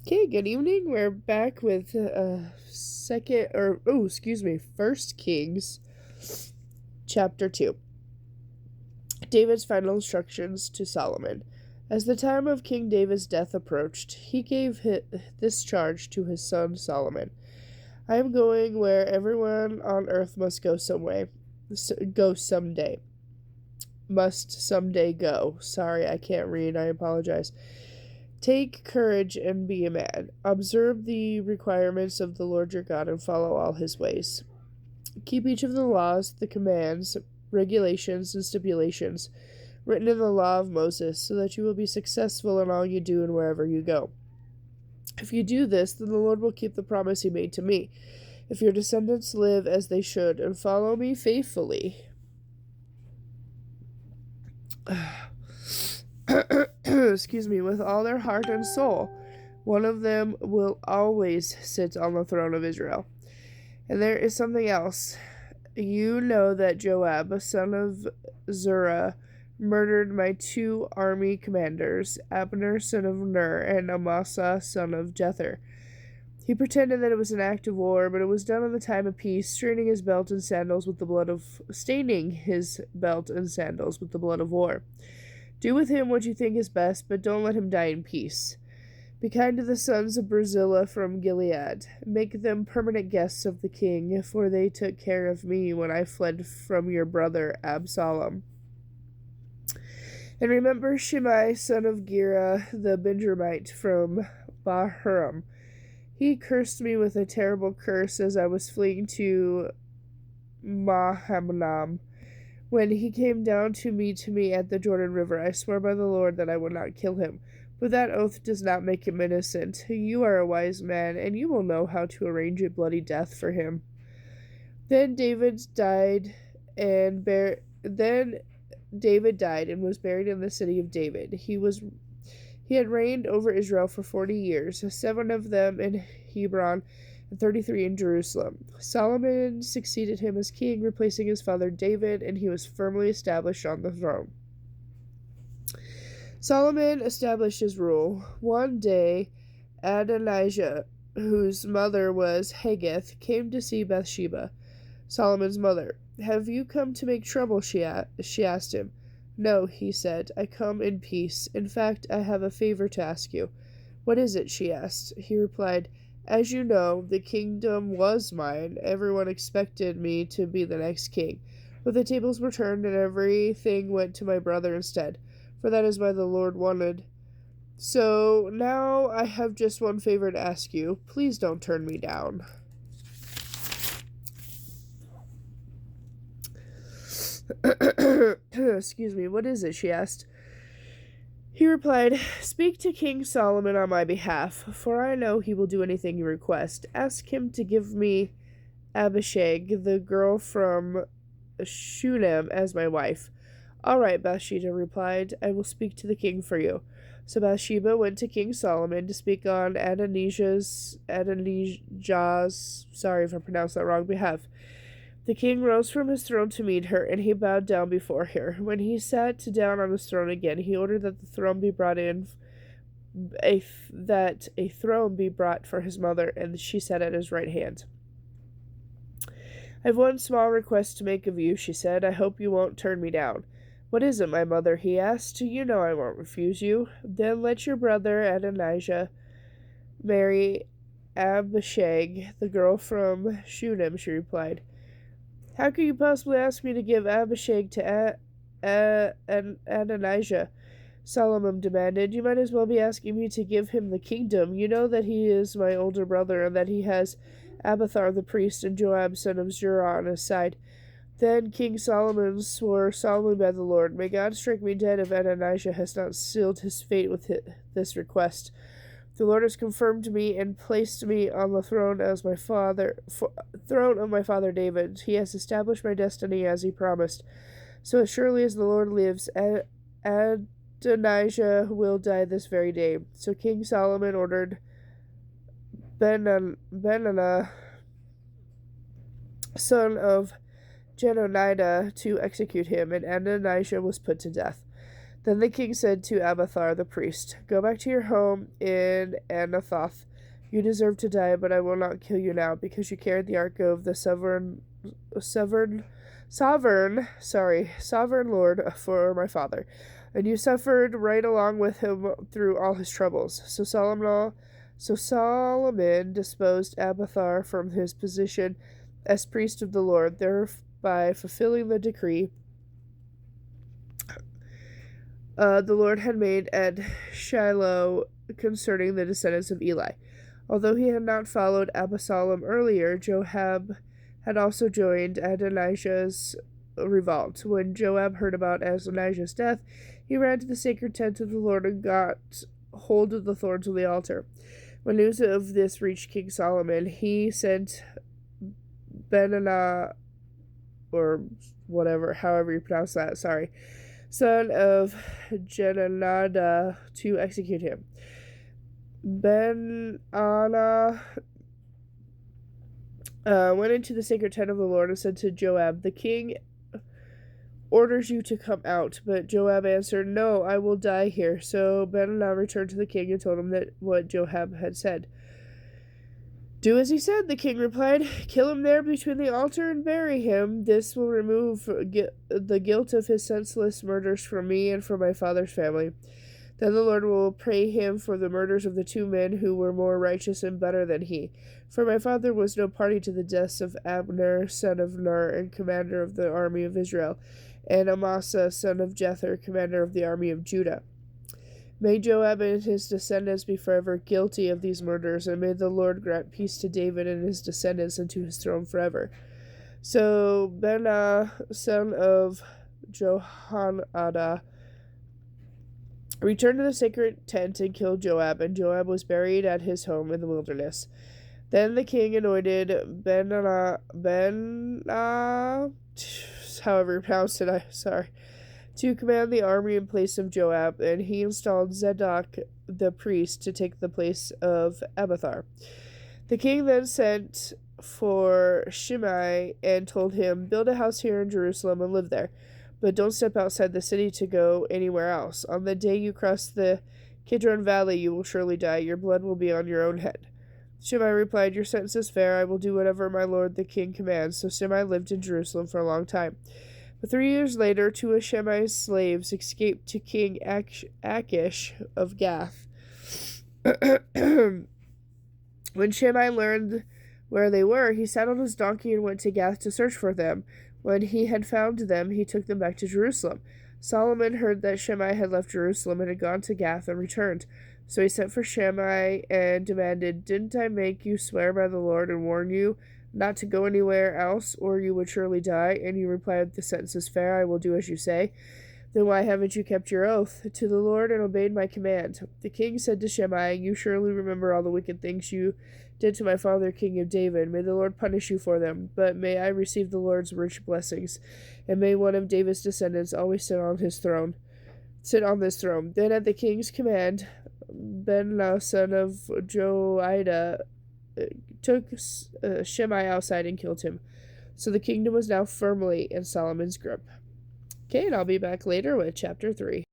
Okay, good evening. We're back with First Kings, chapter 2. David's final instructions to Solomon. As the time of King David's death approached, he gave this charge to his son Solomon. I am going where everyone on earth must go go someday. Must someday go. Sorry, I can't read. I apologize. Take courage and be a man. Observe the requirements of the Lord your God and follow all his ways. Keep each of the laws, the commands, regulations, and stipulations written in the law of Moses, so that you will be successful in all you do and wherever you go. If you do this, then the Lord will keep the promise he made to me. If your descendants live as they should and follow me faithfully, excuse me, with all their heart and soul, one of them will always sit on the throne of Israel. And there is something else. You know that Joab, son of Zerah, murdered my 2 army commanders, Abner, son of Ner, and Amasa, son of Jether. He pretended that it was an act of war, but it was done in the time of peace, staining his belt and sandals with the blood of war. Do with him what you think is best, but don't let him die in peace. Be kind to the sons of Barzillai from Gilead. Make them permanent guests of the king, for they took care of me when I fled from your brother Absalom. And remember Shimei, son of Gera, the Benjamite from Bahurim. He cursed me with a terrible curse as I was fleeing to Mahanam. When he came down to meet me at the Jordan River, I swore by the Lord that I would not kill him. But that oath does not make him innocent. You are a wise man, and you will know how to arrange a bloody death for him. Then David died and was buried in the city of David. He had reigned over Israel for 40 years, 7 of them in Hebron and 33 in Jerusalem. Solomon succeeded him as king, replacing his father David, and he was firmly established on the throne. Solomon established his rule. One day, Adonijah, whose mother was Haggith, came to see Bathsheba, Solomon's mother. Have you come to make trouble? She asked him. No, he said. I come in peace. In fact, I have a favor to ask you. What is it? She asked. He replied, As you know, the kingdom was mine. Everyone expected me to be the next king. But the tables were turned, and everything went to my brother instead, for that is what the Lord wanted. So now I have just one favor to ask you. Please don't turn me down. Excuse me, what is it? She asked. He replied, Speak to King Solomon on my behalf, for I know he will do anything you request. Ask him to give me Abishag, the girl from Shunem, as my wife. All right, Bathsheba replied, I will speak to the king for you. So Bathsheba went to King Solomon to speak on Adonijah's, sorry if I pronounced that wrong, behalf. The king rose from his throne to meet her, and he bowed down before her. When he sat down on his throne again, he ordered that that a throne be brought for his mother, and she sat at his right hand. I have one small request to make of you, she said. I hope you won't turn me down. What is it, my mother? He asked. You know I won't refuse you. Then let your brother Adonijah marry Abishag, the girl from Shunem, she replied. How could you possibly ask me to give Abishag to Adonijah? Solomon demanded. You might as well be asking me to give him the kingdom. You know that he is my older brother, and that he has Abiathar the priest and Joab son of Zerah on his side. Then King Solomon swore solemnly by the Lord, May God strike me dead if Adonijah has not sealed his fate with this request. The Lord has confirmed me and placed me on the throne of my father David. He has established my destiny as he promised. So as surely as the Lord lives, Adonijah will die this very day. So King Solomon ordered Benaiah, son of Jenoniah, to execute him, and Adonijah was put to death. Then the king said to Abiathar the priest, "Go back to your home in Anathoth. You deserve to die, but I will not kill you now, because you carried the ark of the sovereign Lord for my father, and you suffered right along with him through all his troubles." So Solomon disposed Abiathar from his position as priest of the Lord, thereby fulfilling the decree the Lord had made at Shiloh concerning the descendants of Eli. Although he had not followed Absalom earlier, Joab had also joined Adonijah's revolt. When Joab heard about Adonijah's death, he ran to the sacred tent of the Lord and got hold of the thorns of the altar. When news of this reached King Solomon, he sent Benaiah, or whatever, however you pronounce that, son of Jenadab, to execute him. Benaiah went into the sacred tent of the Lord and said to Joab, "The king orders you to come out." But Joab answered, "No, I will die here." So Benaiah returned to the king and told him that what Joab had said. "Do as he said," the king replied. "Kill him there between the altar and bury him. This will remove the guilt of his senseless murders from me and from my father's family. Then the Lord will pay him for the murders of the two men who were more righteous and better than he. For my father was no party to the deaths of Abner, son of Ner, and commander of the army of Israel, and Amasa, son of Jether, commander of the army of Judah. May Joab and his descendants be forever guilty of these murders, and may the Lord grant peace to David and his descendants and to his throne forever." So Benaiah, son of Jehoiada, returned to the sacred tent and killed Joab, and Joab was buried at his home in the wilderness. Then the king anointed Benaiah, however you pronounce it, to command the army in place of Joab, and he installed Zadok the priest to take the place of Abiathar. The king then sent for Shimei and told him, "Build a house here in Jerusalem and live there, but don't step outside the city to go anywhere else. On the day you cross the Kidron Valley, you will surely die. Your blood will be on your own head." Shimei replied, "Your sentence is fair. I will do whatever my lord the king commands." So Shimei lived in Jerusalem for a long time. But 3 years later, two of Shimei's slaves escaped to King Achish of Gath. When Shimei learned where they were, he sat on his donkey and went to Gath to search for them. When he had found them, he took them back to Jerusalem. Solomon heard that Shimei had left Jerusalem and had gone to Gath and returned. So he sent for Shimei and demanded, "Didn't I make you swear by the Lord and warn you not to go anywhere else, or you would surely die?" And you replied, "The sentence is fair. I will do as you say." "Then why haven't you kept your oath to the Lord and obeyed my command?" The king said to Shimei, "You surely remember all the wicked things you did to my father, King of David. May the Lord punish you for them, but may I receive the Lord's rich blessings, and may one of David's descendants always sit on this throne. Then at the king's command, Benaiah, son of Joiada, took Shimei outside and killed him. So the kingdom was now firmly in Solomon's grip. Okay, and I'll be back later with chapter 3.